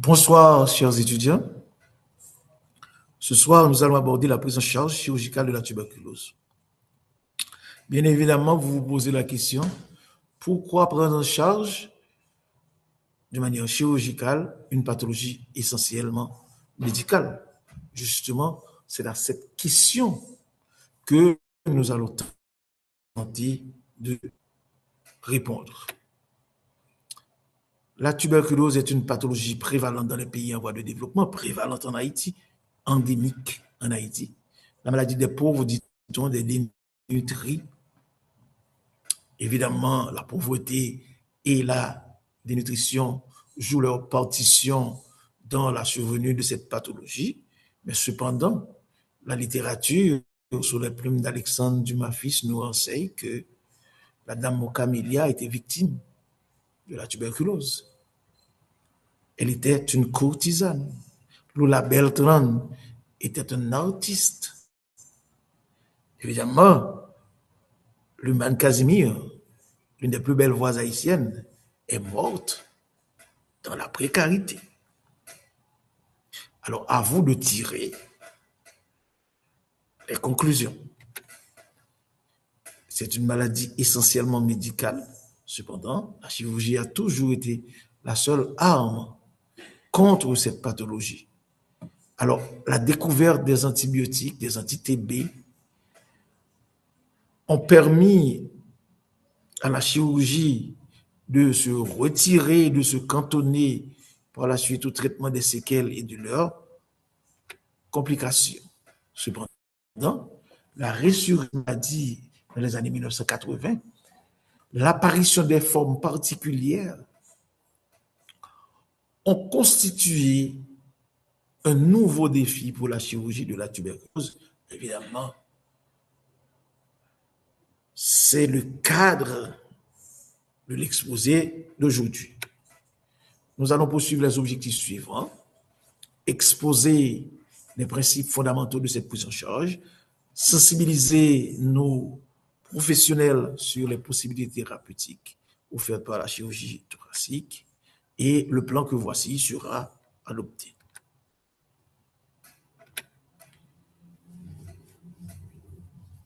Bonsoir, chers étudiants. Ce soir, nous allons aborder la prise en charge chirurgicale de la tuberculose. Bien évidemment, vous vous posez la question, pourquoi prendre en charge de manière chirurgicale une pathologie essentiellement médicale? Justement, c'est à cette question que nous allons tenter de répondre. La tuberculose est une pathologie prévalente dans les pays en voie de développement, prévalente en Haïti, endémique en Haïti. La maladie des pauvres, dit-on, des dénutris. Évidemment, la pauvreté et la dénutrition jouent leur partition dans la survenue de cette pathologie, mais cependant, la littérature, sous les plumes d'Alexandre Dumas-Fils, nous enseigne que la dame Mocamilia était victime de la tuberculose. Elle était une courtisane. Lula Beltrán était un artiste. Évidemment, Luman Casimir, l'une des plus belles voix haïtiennes, est morte dans la précarité. Alors, à vous de tirer les conclusions. C'est une maladie essentiellement médicale. Cependant, la chirurgie a toujours été la seule arme contre cette pathologie. Alors, la découverte des antibiotiques, des anti-TB, ont permis à la chirurgie de se retirer, de se cantonner par la suite au traitement des séquelles et de leurs complications. Cependant, la résurrection dans les années 1980, l'apparition des formes particulières ont constitué un nouveau défi pour la chirurgie de la tuberculose. Évidemment, c'est le cadre de l'exposé d'aujourd'hui. Nous allons poursuivre les objectifs suivants. Exposer les principes fondamentaux de cette prise en charge, sensibiliser nos professionnels sur les possibilités thérapeutiques offertes par la chirurgie thoracique, et le plan que voici sera adopté.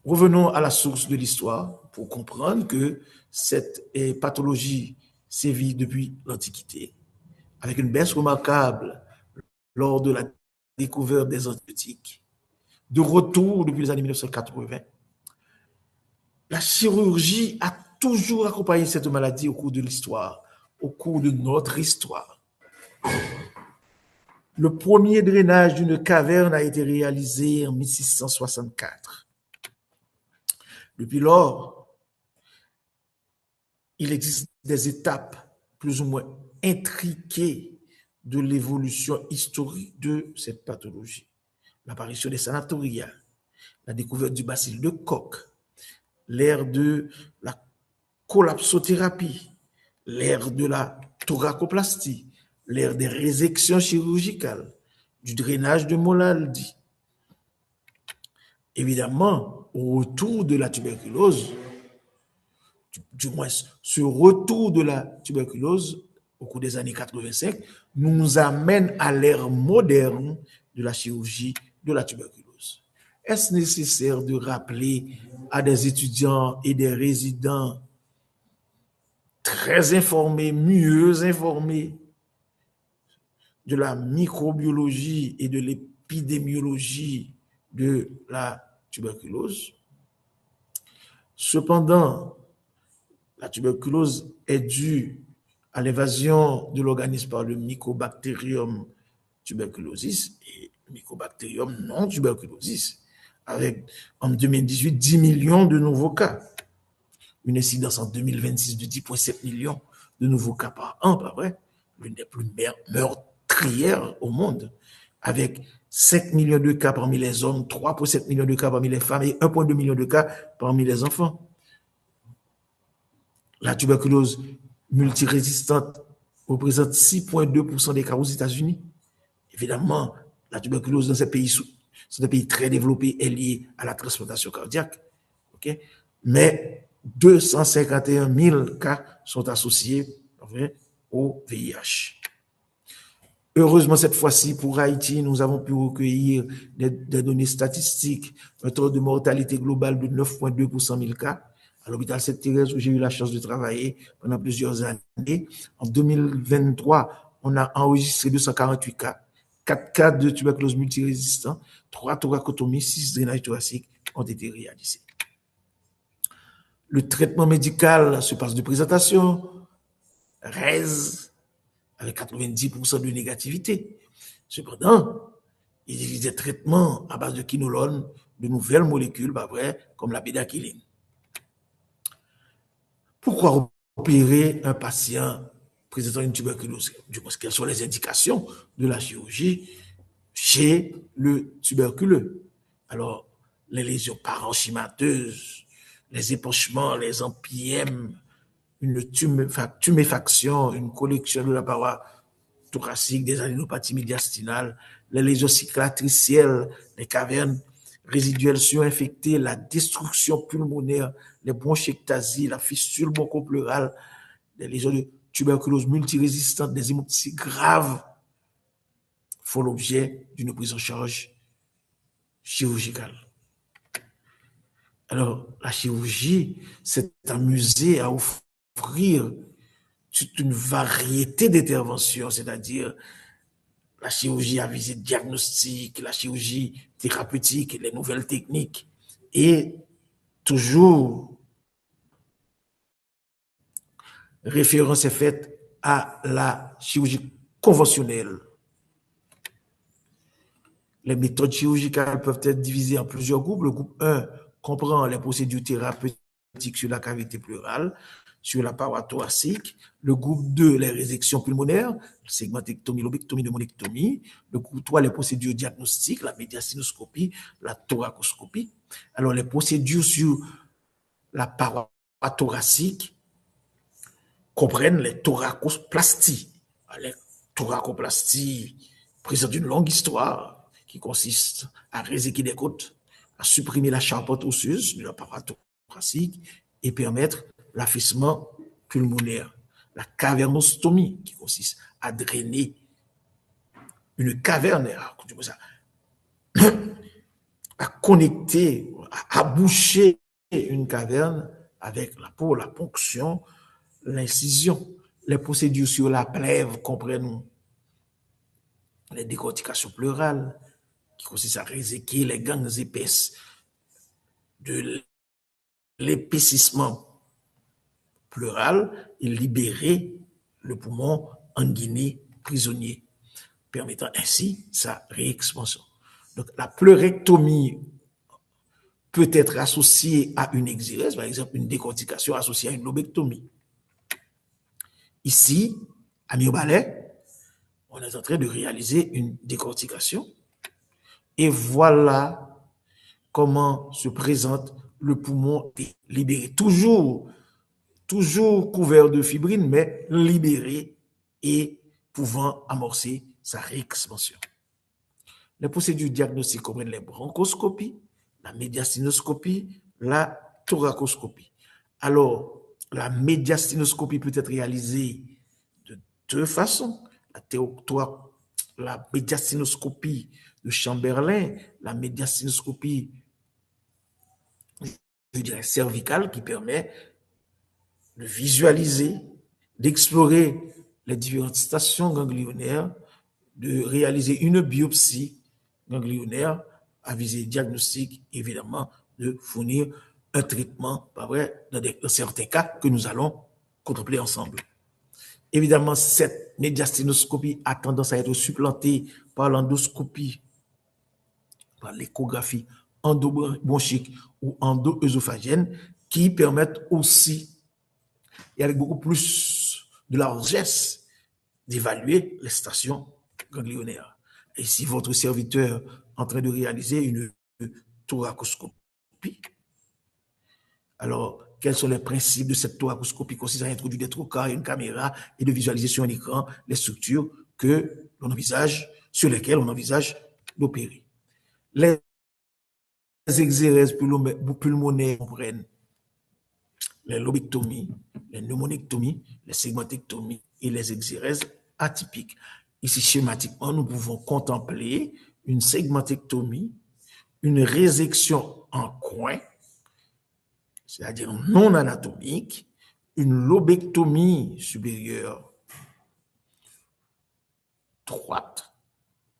Revenons à la source de l'histoire pour comprendre que cette pathologie sévit depuis l'Antiquité, avec une baisse remarquable lors de la découverte des antibiotiques, de retour depuis les années 1980. La chirurgie a toujours accompagné cette maladie au cours de l'histoire, au cours de notre histoire. Le premier drainage d'une caverne a été réalisé en 1664. Depuis lors, il existe des étapes plus ou moins intriquées de l'évolution historique de cette pathologie. L'apparition des sanatoria, la découverte du bacille de Koch, l'ère de la collapsothérapie, l'ère de la thoracoplastie, l'ère des résections chirurgicales, du drainage de Molaldi. Évidemment, au retour de la tuberculose, du moins ce retour de la tuberculose au cours des années 85 nous amène à l'ère moderne de la chirurgie de la tuberculose. Est-ce nécessaire de rappeler à des étudiants et des résidents très informés, mieux informés de la microbiologie et de l'épidémiologie de la tuberculose? Cependant, la tuberculose est due à l'invasion de l'organisme par le Mycobacterium tuberculosis et Mycobacterium non tuberculosis, avec en 2018 10 millions de nouveaux cas. Une incidence en 2026 de 10,7 millions de nouveaux cas par an, pas vrai? L'une des plus meurtrières au monde, avec 5 millions de cas parmi les hommes, 3,7 millions de cas parmi les femmes et 1,2 million de cas parmi les enfants. La tuberculose multirésistante représente 6,2% des cas aux États-Unis. Évidemment, la tuberculose dans ces pays, sont des pays très développés, est liée à la transplantation cardiaque. Okay? Mais 251 000 cas sont associés au VIH. Heureusement, cette fois-ci, pour Haïti, nous avons pu recueillir des données statistiques, un taux de mortalité globale de 9,2 pour 100 000 cas. À l'hôpital Sainte-Thérèse, où j'ai eu la chance de travailler pendant plusieurs années. En 2023, on a enregistré 248 cas, 4 cas de tuberculose multirésistant, 3 thoracotomies, 6 drainages thoraciques ont été réalisés. Le traitement médical se passe de présentation, reste avec 90% de négativité. Cependant, il existe des traitements à base de quinolone, de nouvelles molécules, pas vrai, comme la bédaquiline. Pourquoi opérer un patient présentant une tuberculose? Du moins, quelles sont les indications de la chirurgie chez le tuberculeux? Alors, les lésions parenchymateuses, les épanchements, les empyèmes, une tuméfaction, une collection de la paroi thoracique, des anénopathies médiastinales, les lésions cicatricielles, les cavernes résiduelles surinfectées, la destruction pulmonaire, les bronchiectasies, la fistule bronchopleurale, les lésions de tuberculose multirésistante, des hémoptysies graves font l'objet d'une prise en charge chirurgicale. Alors, la chirurgie s'est amusée à offrir toute une variété d'interventions, c'est-à-dire la chirurgie à visée diagnostique, la chirurgie thérapeutique, les nouvelles techniques. Et toujours, référence est faite à la chirurgie conventionnelle. Les méthodes chirurgicales peuvent être divisées en plusieurs groupes. Le groupe 1 comprend les procédures thérapeutiques sur la cavité pleurale, sur la paroi thoracique. Le groupe 2, les résections pulmonaires, segmentectomie, lobectomie, pneumonectomie. Le groupe 3, les procédures diagnostiques, la médiastinoscopie, la thoracoscopie. Alors, les procédures sur la paroi thoracique comprennent les thoracoplasties. Les thoracoplasties présentent une longue histoire qui consiste à réséquer des côtes, à supprimer la charpente osseuse de la paroi thoracique et permettre l'affaissement pulmonaire. La cavernostomie, qui consiste à drainer une caverne, à connecter, à boucher une caverne avec la peau, la ponction, l'incision. Les procédures sur la plèvre comprennent les décortications pleurales, qui consistent à réséquer les gangs épaisses de l'épaississement pleural et libérer le poumon inguiné prisonnier, permettant ainsi sa réexpansion. Donc, la pleurectomie peut être associée à une exérèse, par exemple, une décortication associée à une lobectomie. Ici, à Miobalais, on est en train de réaliser une décortication et voilà comment se présente le poumon libéré. Toujours couvert de fibrine, mais libéré et pouvant amorcer sa réexpansion. Les procédures diagnostiques comprennent les bronchoscopies, la médiastinoscopie, la thoracoscopie. Alors, la médiastinoscopie peut être réalisée de deux façons. La médiastinoscopie de Chamberlain, la médiastinoscopie, je dirais, cervicale, qui permet de visualiser, d'explorer les différentes stations ganglionnaires, de réaliser une biopsie ganglionnaire à visée diagnostique, évidemment, de fournir un traitement, pas vrai, dans certains cas que nous allons contempler ensemble. Évidemment, cette médiastinoscopie a tendance à être supplantée par l'endoscopie, par l'échographie endobronchique ou endo-œsophagienne, qui permettent aussi, et avec beaucoup plus de largesse, d'évaluer les stations ganglionnaires. Et si votre serviteur est en train de réaliser une thoracoscopie, alors quels sont les principes de cette thoracoscopie? Consiste à introduire des trocars et une caméra et de visualiser sur un écran les structures que l'on envisage, sur lesquelles on envisage d'opérer. Les exérèses pulmonaires comprennent les lobectomies, les pneumonectomies, les segmentectomies et les exérèses atypiques. Ici, schématiquement, nous pouvons contempler une segmentectomie, une résection en coin, c'est-à-dire non anatomique, une lobectomie supérieure droite.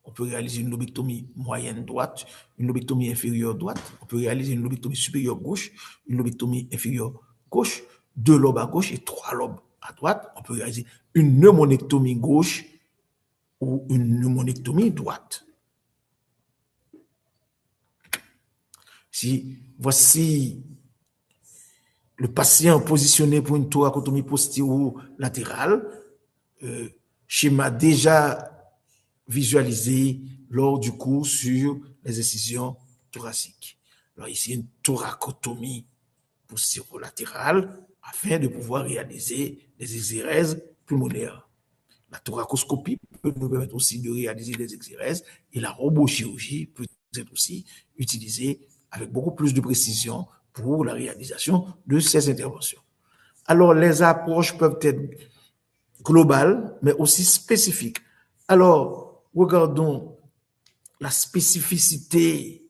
On peut réaliser une lobectomie moyenne droite, une lobectomie inférieure droite. On peut réaliser une lobectomie supérieure gauche, une lobectomie inférieure gauche, 2 lobes à gauche et 3 lobes à droite. On peut réaliser une pneumonectomie gauche ou une pneumonectomie droite. Voici le patient positionné pour une thoracotomie postéro-latérale, schéma déjà visualisé lors du cours sur les incisions thoraciques. Alors ici, une thoracotomie postéro-latérale afin de pouvoir réaliser des exérèses pulmonaires. La thoracoscopie peut nous permettre aussi de réaliser des exérèses et la robochirurgie peut être aussi utilisée avec beaucoup plus de précision pour la réalisation de ces interventions. Alors, les approches peuvent être globales, mais aussi spécifiques. Alors, regardons la spécificité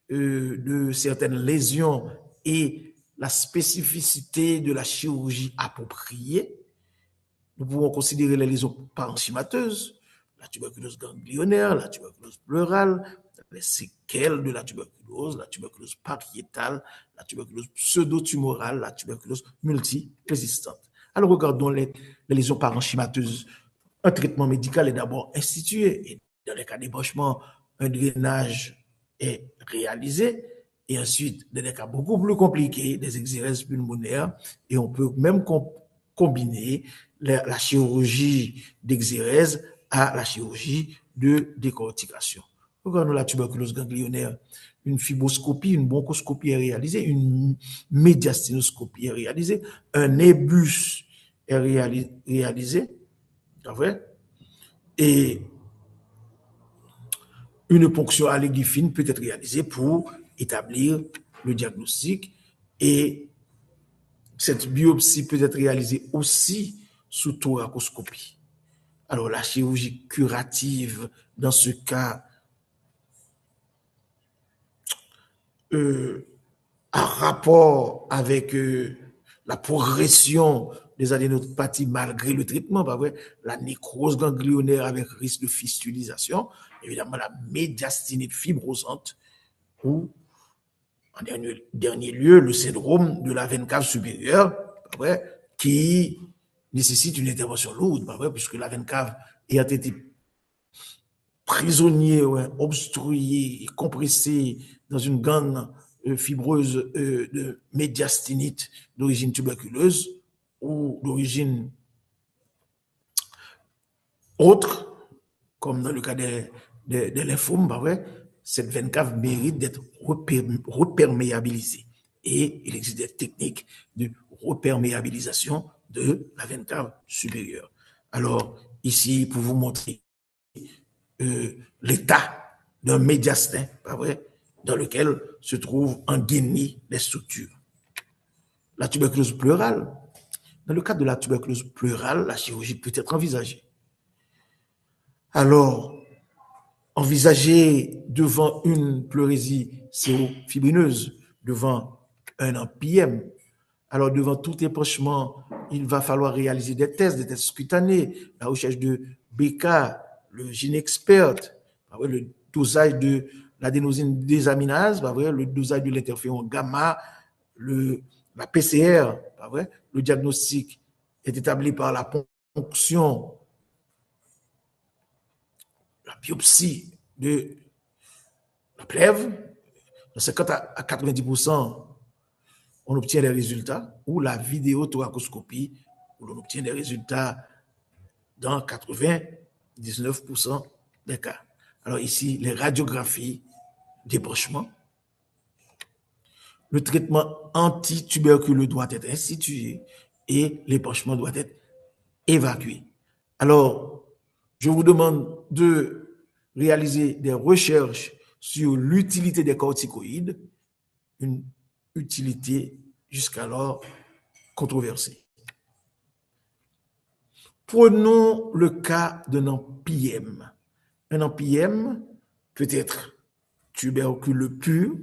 de certaines lésions et la spécificité de la chirurgie appropriée. Nous pouvons considérer les lésions parenchymateuses, la tuberculose ganglionnaire, la tuberculose pleurale, les séquelles de la tuberculose pariétale, la tuberculose pseudotumorale, la tuberculose multirésistante. Alors regardons les lésions parenchymateuses. Un traitement médical est d'abord institué et dans les cas d'ébranchement, un drainage est réalisé et ensuite, dans des cas beaucoup plus compliqués, des exérèses pulmonaires et on peut même combiner la chirurgie d'exérèse à la chirurgie de décortication. Regardons la tuberculose ganglionnaire. Une fibroscopie, une bronchoscopie est réalisée, une médiastinoscopie est réalisée, un ébus est réalisé, et une ponction à l'aiguille fine peut être réalisée pour établir le diagnostic et cette biopsie peut être réalisée aussi sous thoracoscopie. Alors, la chirurgie curative, dans ce cas, a rapport avec la progression des adénopathies malgré le traitement, pas vrai? La nécrose ganglionnaire avec risque de fistulisation, évidemment la médiastinite fibrosante ou, en dernier lieu, le syndrome de la veine cave supérieure, pas vrai? Qui nécessite une intervention lourde, pas vrai? Puisque la veine cave ayant été prisonnier, ouais, obstrué, compressé dans une gangue fibreuse de médiastinite d'origine tuberculeuse ou d'origine autre, comme dans le cas des lymphomes, bah ouais, cette veine cave mérite d'être reperméabilisée. Et il existe des techniques de reperméabilisation de la veine cave supérieure. Alors, ici, pour vous montrer l'état d'un médiastin, pas vrai, dans lequel se trouvent en guénis les structures. La tuberculose pleurale. Dans le cas de la tuberculose pleurale, la chirurgie peut être envisagée. Alors, envisager devant une pleurésie sérofibrineuse, devant un empyème, alors devant tout épanchement, il va falloir réaliser des tests cutanés, la recherche de BK, le gène expert, le dosage de l'adénosine désaminase, le dosage de l'interféron gamma, la PCR, le diagnostic est établi par la ponction, la biopsie de la plèvre. Dans 50 à 90%, on obtient des résultats, ou la vidéothoracoscopie, où l'on obtient des résultats dans 99% des cas. Alors ici, les radiographies d'ébranchement. Le traitement antituberculeux doit être institué et l'épanchement doit être évacué. Alors, je vous demande de réaliser des recherches sur l'utilité des corticoïdes, une utilité jusqu'alors controversée. Prenons le cas d'un empyème. Un empyème peut être tuberculeux pur,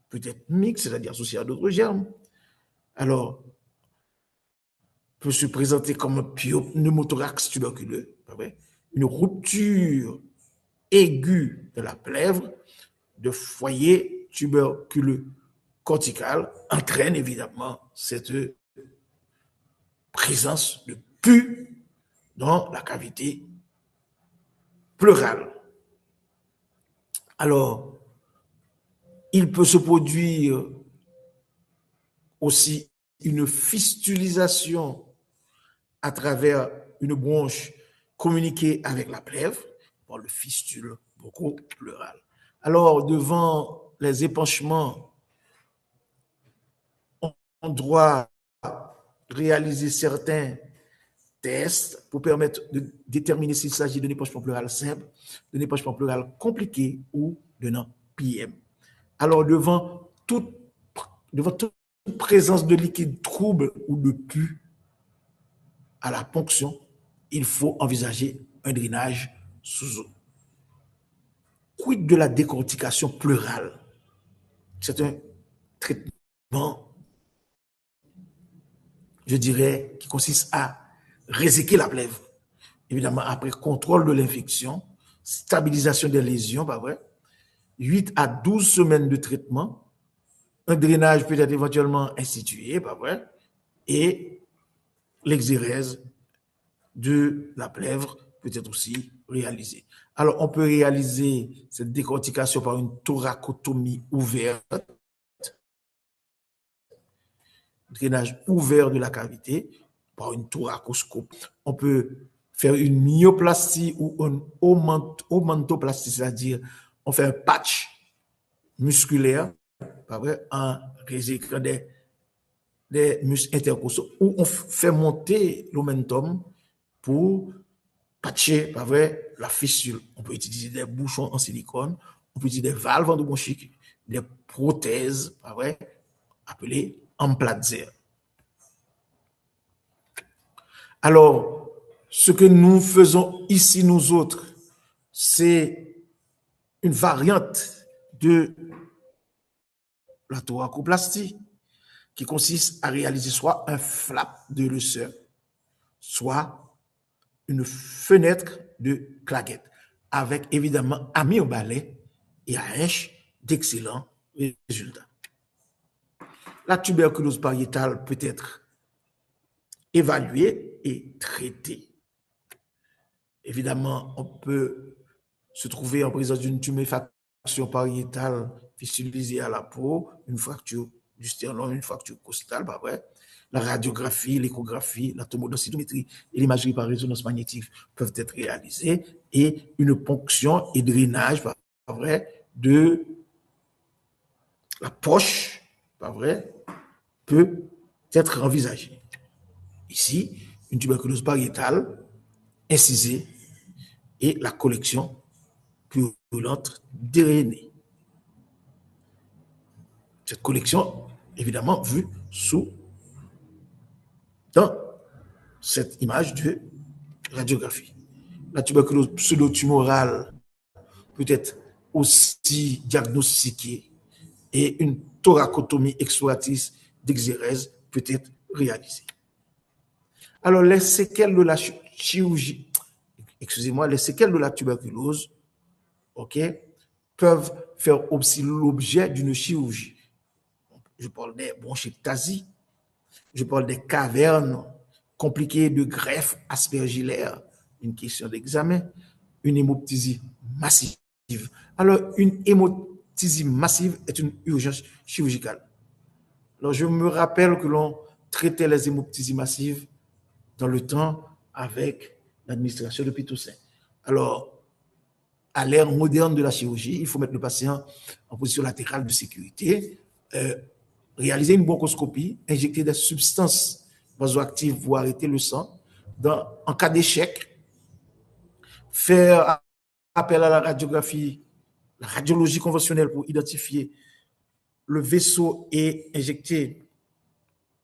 peut être mixte, c'est-à-dire associé à d'autres germes. Alors, peut se présenter comme un pneumothorax tuberculeux, une rupture aiguë de la plèvre de foyer tuberculeux cortical entraîne évidemment cette présence de pus dans la cavité pleurale. Alors, il peut se produire aussi une fistulisation à travers une bronche communiquée avec la plèvre, par le fistule beaucoup pleural. Alors, devant les épanchements, on doit réaliser certains tests pour permettre de déterminer s'il s'agit d'un épanchement pleural simple, d'un épanchement pleural compliqué ou d'un empyème. Alors, devant toute présence de liquide trouble ou de pus à la ponction, il faut envisager un drainage sous eau. Quid de la décortication pleurale? C'est un traitement, je dirais, qui consiste à réséquer la plèvre. Évidemment, après contrôle de l'infection, stabilisation des lésions, pas vrai, 8 à 12 semaines de traitement, un drainage peut être éventuellement institué, pas vrai, et l'exérèse de la plèvre peut être aussi réalisée. Alors, on peut réaliser cette décortication par une thoracotomie ouverte, drainage ouvert de la cavité, par une thoracoscope. On peut faire une myoplastie ou une augmentoplastie, c'est-à-dire on fait un patch musculaire, pas vrai, en résécrant des muscles intercostaux, où on fait monter l'omentum pour patcher, pas vrai, la fissure. On peut utiliser des bouchons en silicone, on peut utiliser des valves endobronchiques, des prothèses, pas vrai, appelées Amplatzer. Alors, ce que nous faisons ici, nous autres, c'est une variante de la thoracoplastie qui consiste à réaliser soit un flap de Leusser, soit une fenêtre de Claquette, avec évidemment amis au balai et à H d'excellents résultats. La tuberculose pariétale peut être évaluée et traitée. Évidemment, on peut se trouver en présence d'une tuméfaction pariétale fistulisée à la peau, une fracture du sternum, une fracture costale, bah ouais. La radiographie, l'échographie, la tomodensitométrie et l'imagerie par résonance magnétique peuvent être réalisées et une ponction et drainage, pas vrai, de la poche, pas vrai, peut être envisagée. Ici, une tuberculose pariétale incisée et la collection purulente drainée. Cette collection, évidemment, vue dans cette image de radiographie. La tuberculose pseudotumorale peut être aussi diagnostiquée et une thoracotomie exploratrice d'exérèse peut être réalisée. Alors, les séquelles de la chirurgie, les séquelles de la tuberculose, peuvent faire aussi l'objet d'une chirurgie. Je parle des bronchectasies, je parle des cavernes compliquées de greffe aspergillaire, une question d'examen, une hémoptysie massive. Alors, une hémoptysie massive est une urgence chirurgicale. Alors, je me rappelle que l'on traitait les hémoptysies massives dans le temps avec l'administration de Pitocin. Alors, à l'ère moderne de la chirurgie, il faut mettre le patient en position latérale de sécurité, réaliser une bronchoscopie, injecter des substances vasoactives pour arrêter le sang. En cas d'échec, faire appel à la radiographie, la radiologie conventionnelle pour identifier le vaisseau et injecter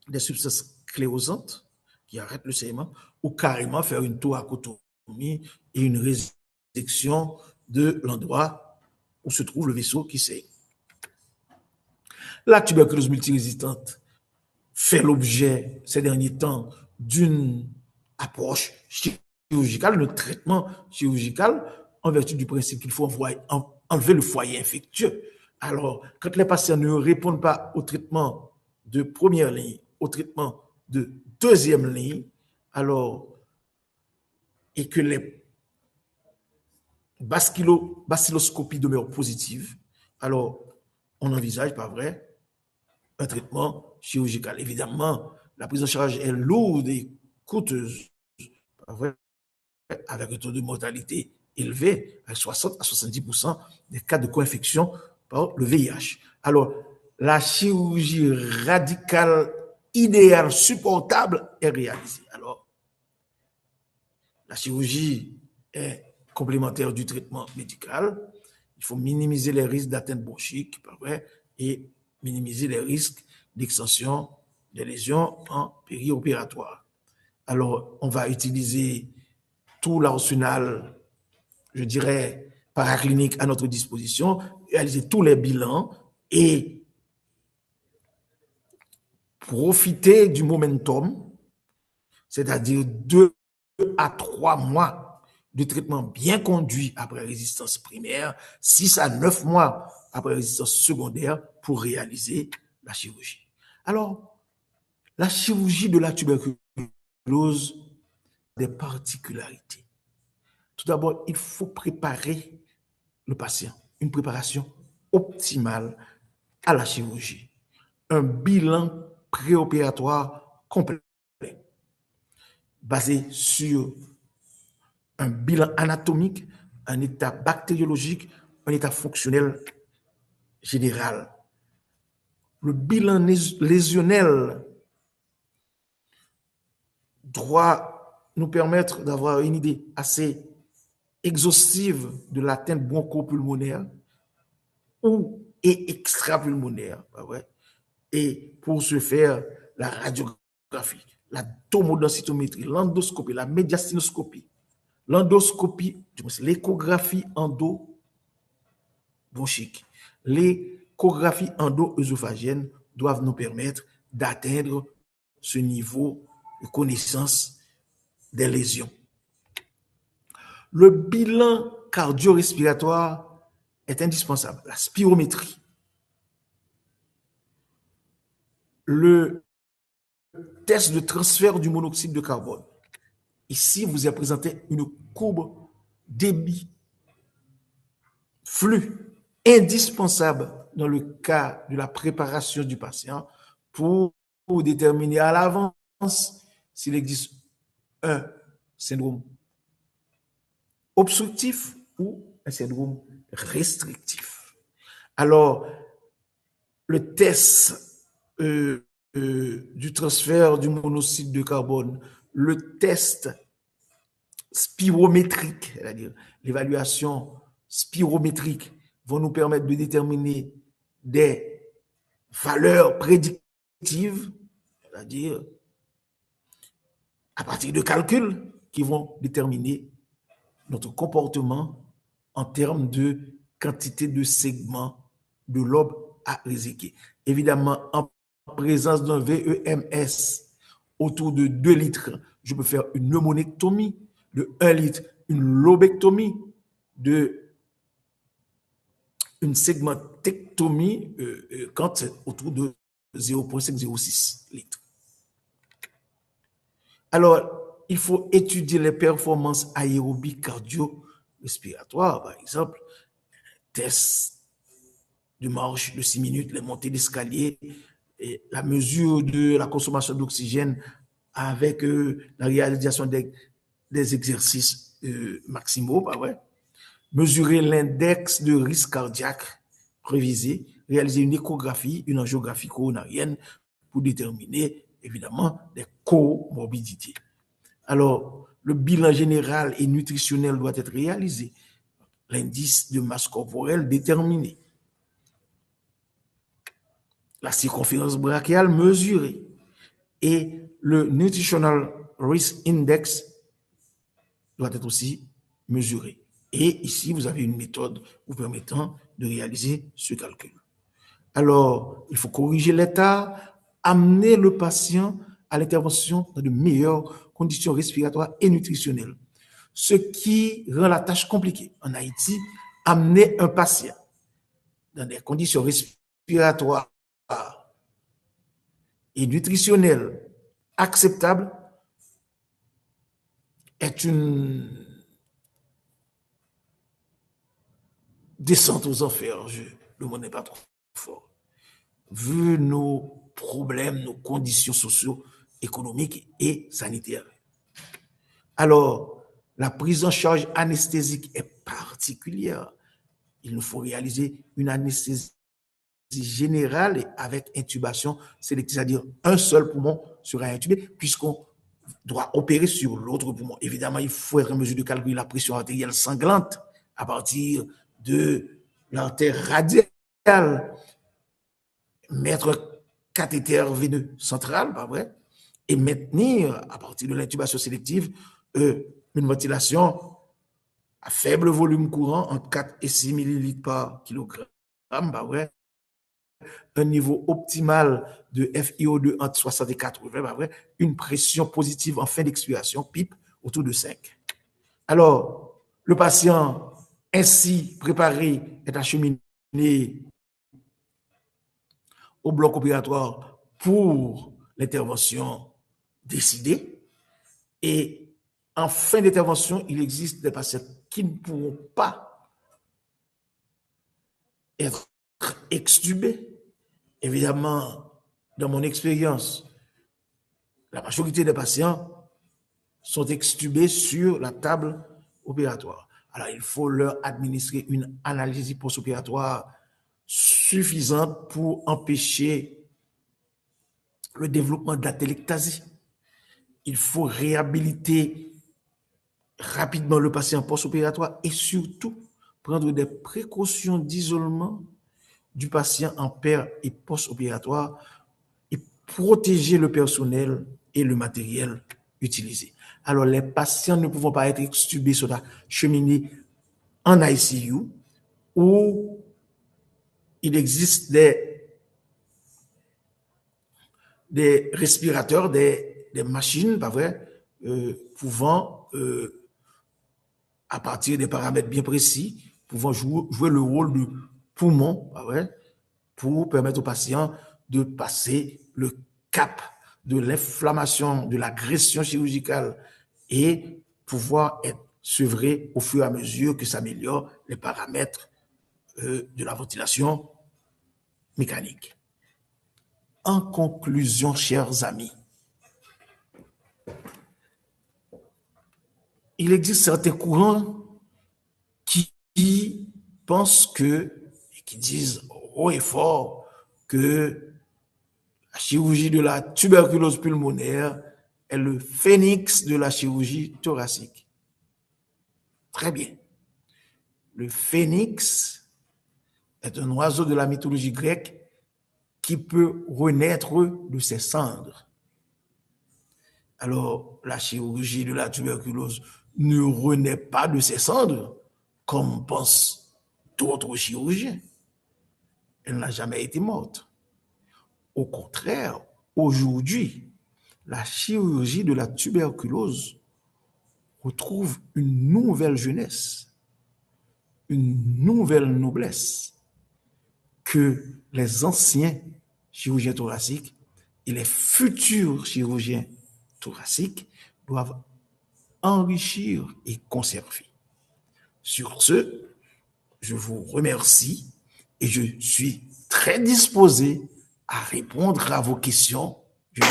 des substances cléosantes qui arrêtent le saignement, ou carrément faire une thoracotomie et une résection de l'endroit où se trouve le vaisseau qui saigne. La tuberculose multirésistante fait l'objet ces derniers temps d'une approche chirurgicale, de traitement chirurgical, en vertu du principe qu'il faut enlever le foyer infectieux. Alors, quand les patients ne répondent pas au traitement de première ligne, au traitement de deuxième ligne, alors, et que les bacilloscopies demeurent positives, alors on envisage, pas vrai, un traitement chirurgical. Évidemment, la prise en charge est lourde et coûteuse, pas vrai, avec un taux de mortalité élevé, à 60 à 70% des cas de co-infection par le VIH. Alors, la chirurgie radicale idéale, supportable est réalisée. Alors, la chirurgie est complémentaire du traitement médical. Il faut minimiser les risques d'atteinte bronchique, pas vrai, et minimiser les risques d'extension des lésions en périopératoire. Alors, on va utiliser tout l'arsenal, je dirais, paraclinique à notre disposition, réaliser tous les bilans et profiter du momentum, c'est-à-dire 2 à 3 mois de traitement bien conduit après résistance primaire, 6 à 9 mois après résistance secondaire pour réaliser la chirurgie. Alors, la chirurgie de la tuberculose a des particularités. Tout d'abord, il faut préparer le patient, une préparation optimale à la chirurgie. Un bilan préopératoire complet, basé sur un bilan anatomique, un état bactériologique, un état fonctionnel général. Le bilan lésionnel doit nous permettre d'avoir une idée assez exhaustive de l'atteinte bronchopulmonaire ou et extrapulmonaire. Et pour ce faire, la radiographie, la tomodensitométrie, l'endoscopie, la médiastinoscopie, l'endoscopie, l'échographie endobronchique, l'échographie endo-œsophagienne doivent nous permettre d'atteindre ce niveau de connaissance des lésions. Le bilan cardio-respiratoire est indispensable. La spirométrie, le test de transfert du monoxyde de carbone. Ici, vous est présenté une courbe débit flux indispensable dans le cas de la préparation du patient pour déterminer à l'avance s'il existe un syndrome obstructif ou un syndrome restrictif. Alors, le test du transfert du monoxyde de carbone, le test spirométrique, c'est-à-dire l'évaluation spirométrique, vont nous permettre de déterminer des valeurs prédictives, c'est-à-dire à partir de calculs qui vont déterminer notre comportement en termes de quantité de segments de lobe à réséquer. Évidemment, en présence d'un VEMS autour de 2 litres, je peux faire une pneumonectomie, de 1 litre, une lobectomie, une segmentectomie quand c'est autour de 0,5-0,6 litres. Alors, il faut étudier les performances aérobies cardio-respiratoires, par exemple, tests de marche de 6 minutes, les montées d'escalier, et la mesure de la consommation d'oxygène avec la réalisation des exercices maximaux, pas vrai? Mesurer l'index de risque cardiaque prévisé, réaliser une échographie, une angiographie coronarienne pour déterminer, évidemment, des comorbidités. Alors, le bilan général et nutritionnel doit être réalisé, l'indice de masse corporelle déterminé, la circonférence brachiale mesurée et le Nutritional risk index doit être aussi mesuré. Et ici, vous avez une méthode vous permettant de réaliser ce calcul. Alors, il faut corriger l'état, amener le patient à l'intervention dans de meilleures conditions respiratoires et nutritionnelles. Ce qui rend la tâche compliquée. En Haïti, amener un patient dans des conditions respiratoires et nutritionnelles acceptables est une descente aux enfers. Le mot n'est pas trop fort. Vu nos problèmes, nos conditions socio-économiques et sanitaires. Alors, la prise en charge anesthésique est particulière. Il nous faut réaliser une anesthésie générale avec intubation sélective, c'est-à-dire un seul poumon sera intubé, puisqu'on doit opérer sur l'autre poumon. Évidemment, il faut être en mesure de calculer la pression artérielle sanglante à partir de l'artère radiale, mettre un cathéter veineux central, pas vrai, et maintenir, à partir de l'intubation sélective, une ventilation à faible volume courant, entre 4 et 6 millilitres par kilogramme, pas vrai, un niveau optimal de FiO2 entre 60 et 80, pas vrai, une pression positive en fin d'expiration, PIP, autour de 5. Alors, le patient ainsi préparé est acheminé au bloc opératoire pour l'intervention décidée. Et en fin d'intervention, il existe des patients qui ne pourront pas être extubés. Évidemment, dans mon expérience, la majorité des patients sont extubés sur la table opératoire. Alors, il faut leur administrer une analgésie post-opératoire suffisante pour empêcher le développement de la téléctasie. Il faut réhabiliter rapidement le patient post-opératoire et surtout prendre des précautions d'isolement du patient en per et post-opératoire et protéger le personnel et le matériel utilisé. Alors, les patients ne pouvant pas être extubés sur la cheminée en ICU où il existe des respirateurs, des machines, pas vrai, pouvant, à partir des paramètres bien précis, pouvant jouer le rôle de poumon, pas vrai, pour permettre aux patients de passer le cap de l'inflammation, de l'agression chirurgicale et pouvoir être sevré au fur et à mesure que s'améliorent les paramètres de la ventilation mécanique. En conclusion, chers amis, il existe certains courants qui pensent qui disent haut et fort que la chirurgie de la tuberculose pulmonaire est le phénix de la chirurgie thoracique. Très bien. Le phénix est un oiseau de la mythologie grecque qui peut renaître de ses cendres. Alors, la chirurgie de la tuberculose ne renaît pas de ses cendres, comme pensent d'autres chirurgiens. Elle n'a jamais été morte. Au contraire, aujourd'hui, la chirurgie de la tuberculose retrouve une nouvelle jeunesse, une nouvelle noblesse que les anciens chirurgiens thoraciques et les futurs chirurgiens thoraciques doivent enrichir et conserver. Sur ce, je vous remercie et je suis très disposé à répondre à vos questions. Je suis